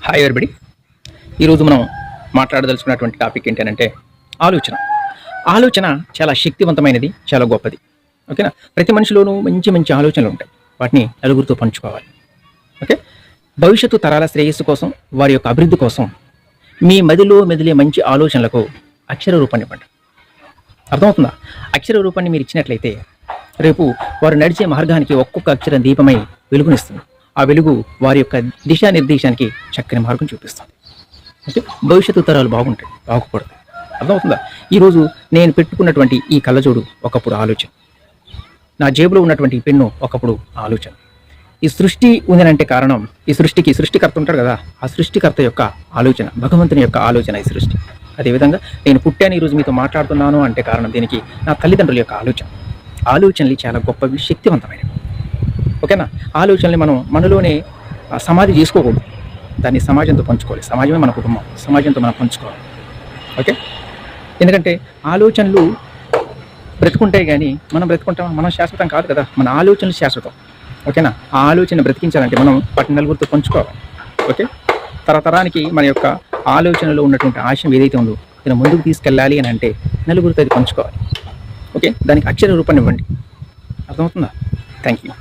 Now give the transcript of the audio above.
Hi everybody. ఈరోజు మనం మాట్లాడదలుచుకున్నటువంటి topic ఏంటంటే ఆలోచన. ఆలోచన చాలా శక్తివంతమైనది, చాలా గొప్పది. ఓకేనా? ప్రతి మనిషిలోనూ మంచి మంచి ఆలోచనలు ఉంటాయి. వాటిని నలుగురితో పంచుకోవాలి. ఓకే? భవిష్యత్తు తరాల శ్రేయస్సు కోసం, వారి యొక్క అభివృద్ధి కోసం మీ మదిలో మెదిలే మంచి ఆలోచనలకు అక్షర రూపాన్ని ఇవ్వండి. అర్థమవుతుందా? అక్షర రూపాన్ని మీరు ఇచ్చినట్లయితే రేపు వారు నడిచే మార్గానికి ఒక్కొక్క అక్షరం దీపమై వెలుగునిస్తుంది. ఆ వెలుగు వారి యొక్క దిశానిర్దేశానికి చక్కని మార్గం చూపిస్తుంది. ఓకే? భవిష్యత్తు తరాలు బాగుంటాయి, బాగుపడతాయి. అర్థమవుతుందా? ఈరోజు నేను పెట్టుకున్నటువంటి ఈ కళ్ళజోడు ఒకప్పుడు ఆలోచన, నా జేబులో ఉన్నటువంటి ఈ పెన్ను ఒకప్పుడు ఆలోచన. ఈ సృష్టి ఉందనంటే కారణం, ఈ సృష్టికి సృష్టికర్త ఉంటారు కదా, ఆ సృష్టికర్త యొక్క ఆలోచన, భగవంతుని యొక్క ఆలోచన ఈ సృష్టి. అదేవిధంగా నేను పుట్టాను, ఈరోజు మీతో మాట్లాడుతున్నాను అంటే కారణం దీనికి నా తల్లిదండ్రుల యొక్క ఆలోచన. ఆలోచనలు చాలా గొప్పవి, శక్తివంతమైనవి. ఓకేనా? ఆలోచనల్ని మనం మనలోనే సమాధి చేసుకోకూడదు, దాన్ని సమాజంతో పంచుకోవాలి. సమాజమే మన కుటుంబం, సమాజంతో మనం పంచుకోవాలి. ఓకే? ఎందుకంటే ఆలోచనలు బ్రతుకుంటాయి, కానీ మనం బ్రతుకుంటాం, మనం శాశ్వతం కాదు కదా. మన ఆలోచనలు శాశ్వతం. ఓకేనా? ఆ ఆలోచన బ్రతికించాలంటే మనం వాటిని నలుగురితో పంచుకోవాలి. ఓకే? తరతరానికి మన యొక్క ఆలోచనలో ఉన్నటువంటి ఆశయం ఏదైతే ఉందో దీన్ని ముందుకు తీసుకెళ్ళాలి అని అంటే నలుగురితో అది పంచుకోవాలి. ఓకే? దానికి అక్షర రూపాన్ని ఇవ్వండి. అర్థమవుతుందా? Thank you.